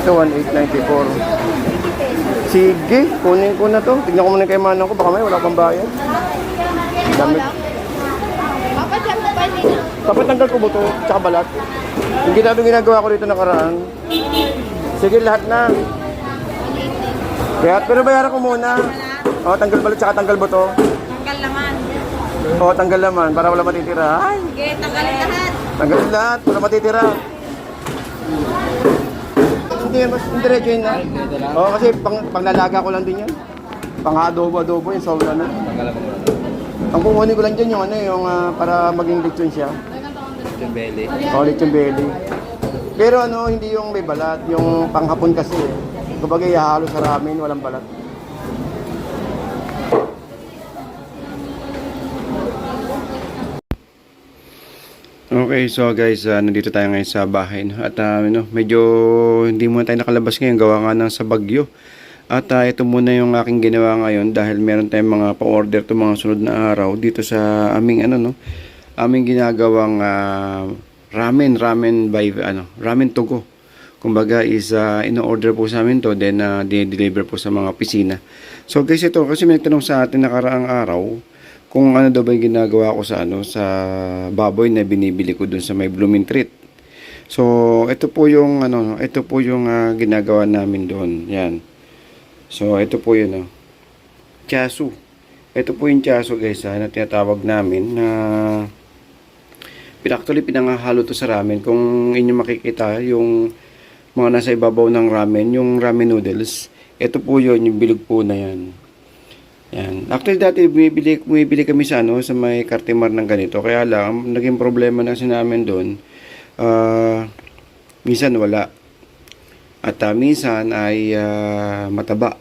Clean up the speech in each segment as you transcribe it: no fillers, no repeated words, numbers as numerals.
Ito, 1,894. Sige, kunin ko na to. Tignan ko muna kay manang ko. Baka may wala pang bayad. Dami. Papatanggal ko buto, tsaka balat. Yung ginagawa ko dito nakaraan. Sige, lahat na. Kaya, pero bayaran ko muna. O, tanggal balat, tsaka tanggal buto. Tanggal laman. O, tanggal laman, para wala matitira. Ay, Sige, tanggalin lahat. tanggalin lahat, wala matitira. Hindi, mas diretso yun na. Oo, kasi panglalaga ko lang din yan. Pang-adobo-adobo yung soul na. Ang kukunin ko lang dyan yung para maging lechon siya. Yung belly. O, lechon belly. Pero hindi yung may balat, yung panghapon kasi. Kumbaga, ihahalo sa ramen, walang balat. Okay, so guys, nandito tayo ngayon sa bahay, no? At medyo hindi muna tayo nakalabas ngayon, gawa nga ng sa bagyo. At ito muna yung aking ginawa ngayon dahil meron tayong mga pa-order to mga sunod na araw dito sa aming aming ginagawang ramen to go. Kumbaga is ino-order po sa amin to, then di-deliver po sa mga opisina. So guys, ito kasi may nagtanong sa atin nakaraang araw kung ano daw ba yung ginagawa ko sa sa baboy na binibili ko dun sa may blooming treat. So ito po yung ginagawa namin doon. Yan. So ito po yun tiyaso. Ito po yung tiyaso guys na tinatawag namin na actually pinangahalo to sa ramen. Kung inyo makikita yung mga nasa ibabaw ng ramen, yung ramen noodles, ito po yun, yung bilog po na yan. Yan. Actually dati bumibili kami sa sa may Cartimar ng ganito. Kaya lang naging problema na namin doon. Minsan wala. At minsan ay mataba.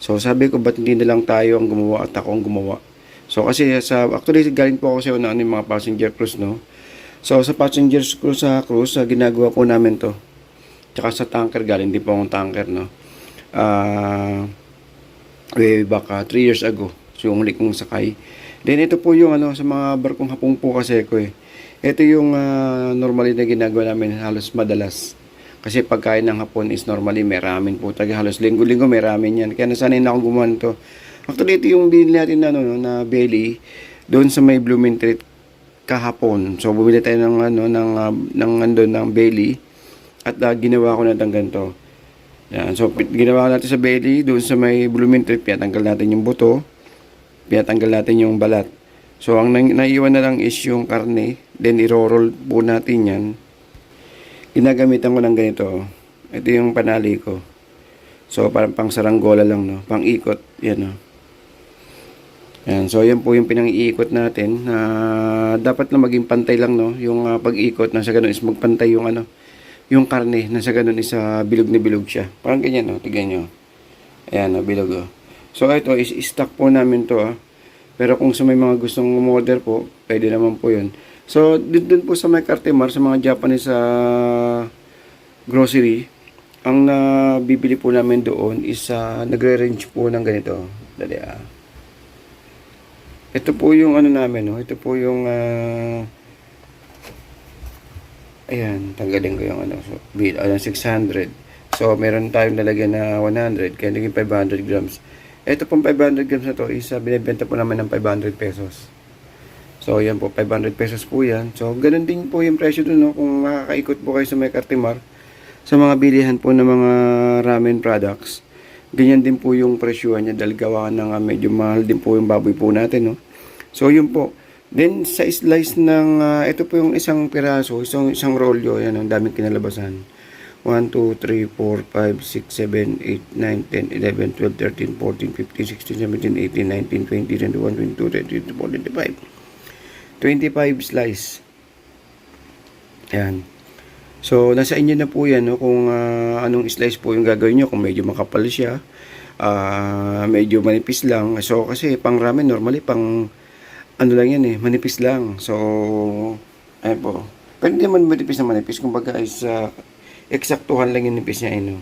So sabi ko ba't hindi na lang tayo ang gumawa at ako ang gumawa. So kasi actually galing po ako sa yung mga passenger cruise, no. So sa passenger cruise ginagawa po namin to. Tsaka sa tanker galing din po akong tanker, no. Way back 3 years ago. So yung huli kong sakay. Then ito po yung sa mga barkong hapong po kasi ko Ito yung normally na ginagawa namin halos madalas. Kasi pagkain ng hapon is normally may ramen po. Halos linggo-linggo may ramen yan. Kaya nasanay na akong gumawa nito. Actually ito yung binili natin na belly doon sa may blooming treat kahapon. So bumili tayo ng belly at ginawa ko na ng ganito. Yan. So, ginawa natin sa belly, doon sa may blooming treat, pinatanggal natin yung buto, pinatanggal natin yung balat. So, ang naiwan na lang is yung karne, then i-roll po natin yan. Ginagamitan ko ng ganito. Ito yung panali ko. So, parang pang saranggola lang, no? Pang ikot, yan, no? Yan. So, yan po yung pinang-iikot natin. Dapat na maging pantay lang, no? Yung pag-ikot, na sa ganun is magpantay yung yung karne, nasa ganun isa bilog na bilog siya. Parang ganyan, no? Tignan nyo. Ayan, bilog, So, ito is stock po namin to, Pero kung sa may mga gustong umorder po, pwede naman po yun. So, dun po sa may Cartimar, sa mga Japanese grocery, ang bibili po namin doon is nagre-range po ng ganito. Dali, Ito po yung namin, no? Ito po yung ayan, tanggalin ko yung so, 600. So, meron tayong nalagyan na 100, kaya naging 500 grams. Ito pong 500 grams na to, binibenta po naman ng 500 pesos. So, yan po, 500 pesos po yan. So, ganun din po yung presyo dun, no? Kung makakaikot po kayo sa may Cartimar, sa mga bilihan po ng mga ramen products, ganyan din po yung presyuhan niya dahil gawa ng medyo mahal din po yung baboy po natin, no? So, yun po. Then, sa slice ng, ito po yung isang piraso, isang rolyo, yan, ang daming kinalabasan. 1, 2, 3, 4, 5, 6, 7, 8, 9, 10, 11, 12, 13, 14, 15, 16, 17, 18, 19, 20, 21, 22, 23, 24, 25. 25 slice. Yan. So, nasa inyo na po yan, no? Kung anong slice po yung gagawin nyo, kung medyo makapal siya, medyo manipis lang. So, kasi pang ramen, normally, lang yan manipis lang. So, ayun po. Pwede naman manipis na manipis. Kumbaga is eksaktuhan lang yung nipis niya,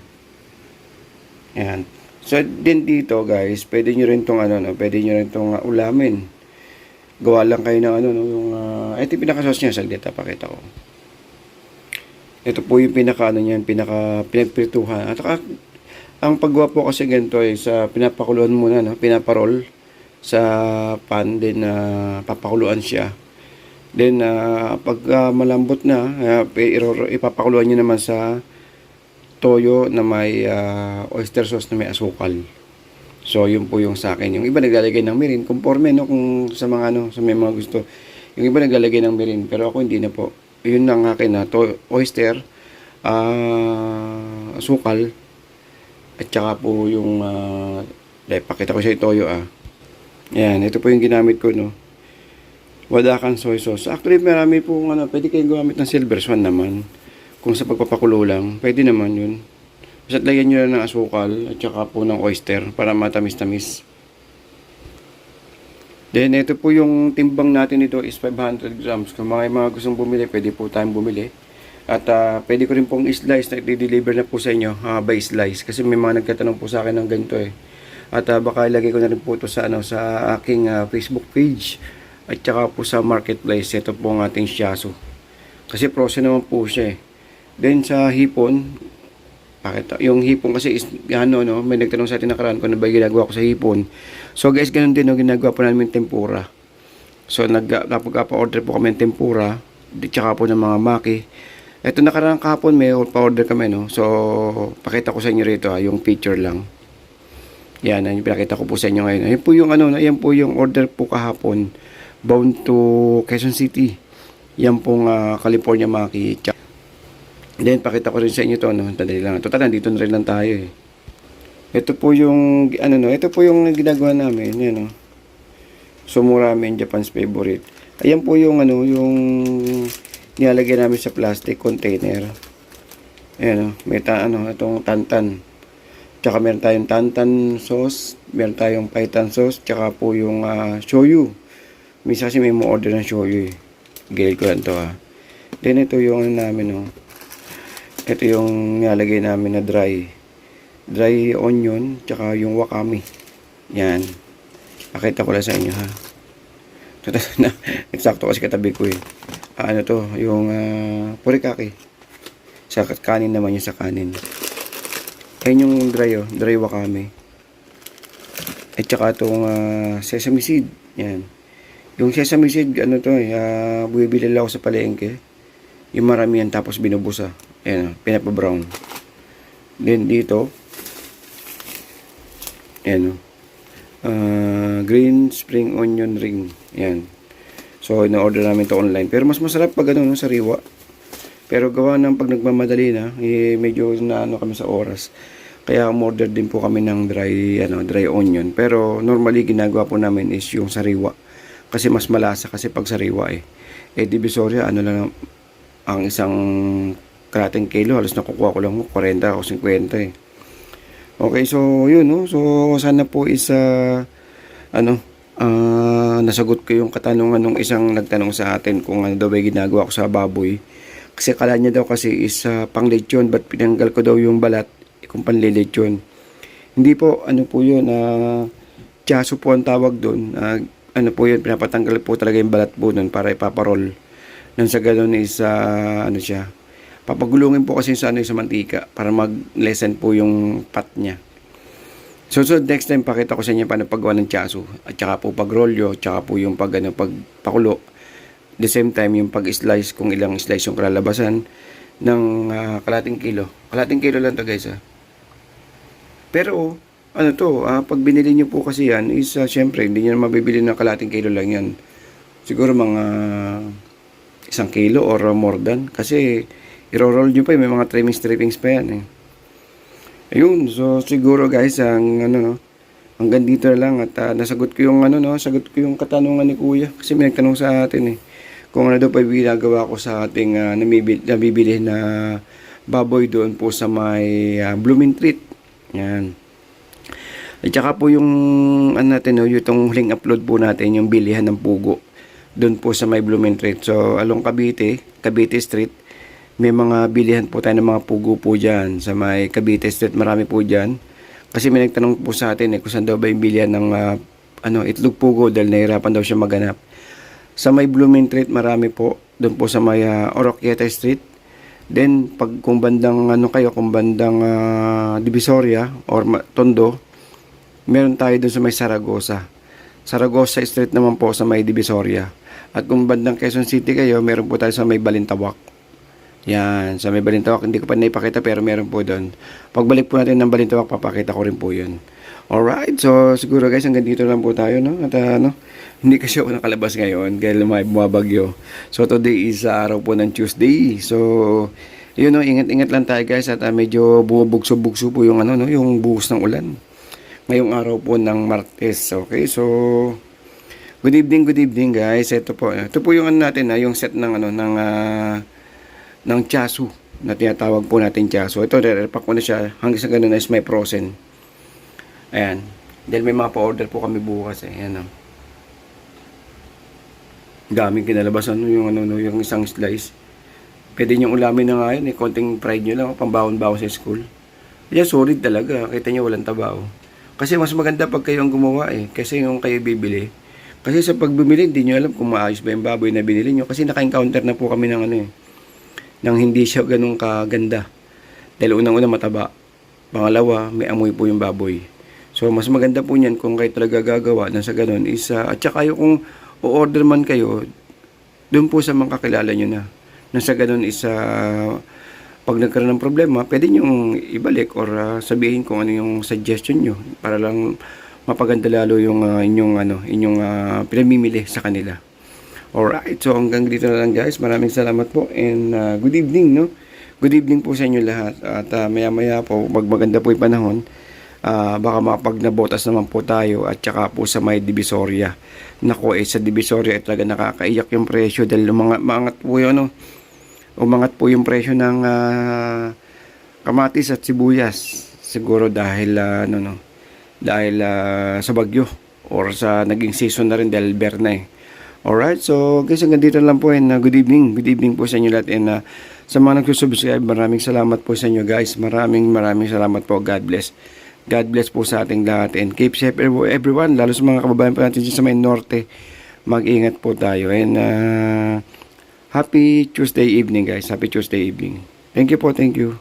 Ayan. So, din dito, guys, pwede nyo rin itong, pwede nyo rin itong ulamin. Gawa lang kayo ng, yung, ito yung pinakasauce niya. Saglit, pakita ko. Ito po yung pinaka ano niyan, pinaka pinagprituhan. At saka, ang paggawa po kasi ganito ay sa pinapakuluan muna, no? Pinaparol sa pan, then papakuluan siya. Then pag malambot na, ipapakuluan niyo naman sa toyo na may oyster sauce na may asukal. So, yun po yung sa akin. Yung iba naglalagay ng mirin, conforme, no, kung sa mga ano, sa may mga gusto. Yung iba naglalagay ng mirin, pero ako hindi na po. Yun ang akin na oyster, asukal, at saka po yung pakita ko siya yung toyo Yan, ito po yung ginamit ko, no. Wadakan soy sauce. Actually, marami po ano, pwede kayong gumamit ng silver swan naman. Kung sa pagpapakulo lang, pwede naman yun. Basta lagyan nyo lang ng asukal at saka po ng oyster para matamis-tamis. Then, ito po yung timbang natin ito is 500 grams. Kung mga gustong bumili, pwede po tayong bumili. At pwede ko rin pong i-slice na i-deliver na po sa inyo by slice. Kasi may mga nagtatanong po sa akin ng ganito At baka ilagay ko na rin po ito sa, sa aking Facebook page. At saka po sa marketplace. Ito po ang ating shiasu. Kasi frozen naman po siya Then sa hipon, yung hipon kasi is, may nagtanong sa atin nakaraan kung ano ba ginagawa ko sa hipon. So guys, ganun din, ginagawa po namin tempura. So kapag-order po kami ng tempura, tsaka po ng mga maki. Ito nakaraan kahapon, may pa-order kami, no? So, pakita ko sa inyo rito, yung picture lang. Yan, yung pinakita ko po sa inyo ngayon. Yan po yung, yan po yung order po kahapon, bound to Quezon City. Yan pong California maki. Then, pakita ko rin sa inyo to, Tandali lang. Total, nandito na rin lang tayo, Ito po yung, ito po yung ginagawa namin, yan, Sumuramen, Japan's favorite. Ayan po yung, yung nilalagay namin sa plastic container. Ayan, may itong tantan. Tsaka meron tayong tantan sauce, meron tayong paitan sauce, tsaka po yung shoyu. Minsan kasi may mo order ng shoyu, Gilid ko lang to, Then, ito yung namin, Ito yung nilalagay namin na dry onion, tsaka yung wakame. Yan. Pakita ko lang sa inyo, Eksakto kasi katabi ko, Ano to, yung purikake. Sa kanin naman yung sa kanin. Ayan yung dry wakame. At tsaka itong sesame seed. Yan. Yung sesame seed, bumibili lang ako sa palengke. Yung maramihan tapos binubusa. Ayan, pinapa-brown. Then dito, ayan, green spring onion ring. Ayan. So, ina-order namin to online. Pero mas masarap pag sariwa. Pero gawa ng pag nagmamadali na, medyo kami sa oras. Kaya umorder din po kami ng dry onion. Pero normally ginagawa po namin is yung sariwa. Kasi mas malasa kasi pag sariwa Divisoria, lang ang isang kalating kilo, halos nakukuha ko lang 40 o 50 Okay, so yun, So sana po is nasagot ko yung katanungan ng isang nagtanong sa atin kung ano daw ba ginagawa ko sa baboy. Kasi kala niya daw kasi is pang lechon, but pinanggal ko daw yung balat kung panlilechon. Hindi po, po yun, tiyaso po ang tawag doon. Po yun, pinapatanggal po talaga yung balat po doon para ipaparol. Nang sa ganoon is, siya, papagulungin po kasi sa mantika para mag-lessen po yung fat niya. So next time pakita ko sa inyo paano paggawa ng tiyaso at saka po pagrolyo, tsaka po yung pagpakulo. The same time yung pag-slice, kung ilang slice yung kalalabasan ng kalating kilo. Kalating kilo lang to, guys, Pero pag binili niyo po kasi yan is syempre hindi niyo na mabibili ng kalating kilo lang yan. Siguro mga 1 kilo or more than, kasi i-roll nyo pa may mga trimmings pa yan Ayun, so siguro guys, hanggang dito na lang at nasagot ko yung sagot ko yung katanungan ni Kuya kasi may nagtanong sa atin kung ano daw pa ginagawa ko sa ating nabibili na baboy doon po sa may Blooming Treat. Yan. At saka po yung yung huling upload po natin, yung bilihan ng pugo doon po sa may Blooming Treat. So along Cavite Street, may mga bilihan po tayo ng mga pugo po dyan sa may Cavite Street. Marami po dyan kasi may nagtanong po sa atin kung saan daw ba yung bilihan ng itlog pugo dahil nahirapan daw siya maganap. Sa may Blooming Treat marami po, doon po sa may Oroquieta Street, Then, kung bandang kung bandang Divisoria or Tondo, meron tayo dun sa may Saragosa. Saragosa Street naman po sa may Divisoria. At kung bandang Quezon City kayo, meron po tayo sa may Balintawak. Yan, sa may Balintawak, hindi ko pa naipakita pero meron po doon. Pagbalik po natin ng Balintawak, papakita ko rin po yun. Alright, so siguro guys, hanggang dito lang po tayo, no? At hindi kasi ako nakalabas ngayon dahil may bumabagyo. So today is araw po ng Tuesday. So, yun no, ingat-ingat lang tayo guys at medyo bumubugso-bugso po yung yung buhos ng ulan. Ngayong araw po ng Martes. Okay, so good evening guys. Ito po yung natin, yung set ng ng Chasu na tinatawag po natin Chasu. Ito, re-repack ko na siya hanggang sa ganun is may frozen. Ayan. Dahil may mga pa-order po kami bukas eh. Ayan o. Daming kinalabasan yung isang slice. Pwede nyo ulamin na nga yun eh. Konting pride nyo lang. Pambawon-bawon sa school. Yan, solid talaga. Kita nyo walang tabaw. Kasi mas maganda pag kayo ang gumawa eh. Kasi yung kayo bibili. Kasi sa pagbumili, hindi nyo alam kung maayos ba yung baboy na binili nyo. Kasi naka-encounter na po kami ng nang hindi siya ganun kaganda. Dahil unang-una mataba. Pangalawa, may amoy po yung baboy. So, mas maganda po niyan kung kayo talaga gagawa na sa ganun is, at saka kung o-order man kayo, doon po sa mga kakilala nyo na. Na sa ganun is, pag nagkaroon ng problema, pwede nyo ibalik or sabihin kung ano yung suggestion nyo para lang mapaganda lalo yung inyong pinamimili sa kanila. Alright, so hanggang dito na lang guys. Maraming salamat po and good evening, no? Good evening po sa inyo lahat. At maya-maya po, magmaganda po yung panahon. Baka mapagnabotas naman po tayo at saka po sa may Divisoria. Nako, sa Divisoria talaga nakakaiyak yung presyo dahil umangat po yung umangat po yung presyo ng kamatis at sibuyas. Siguro dahil sa bagyo or sa naging season na rin dahil Berna eh. Alright, so guys, hanggang dito lang po and good evening po sa inyo lahat and sa mga nagsusubscribe, maraming salamat po sa inyo guys. Maraming salamat po. God bless. God bless po sa ating lahat and keep safe everyone, lalo sa mga kababayan po natin sa may norte. Mag-ingat po tayo and happy Tuesday evening guys. Happy Tuesday evening. Thank you po, thank you.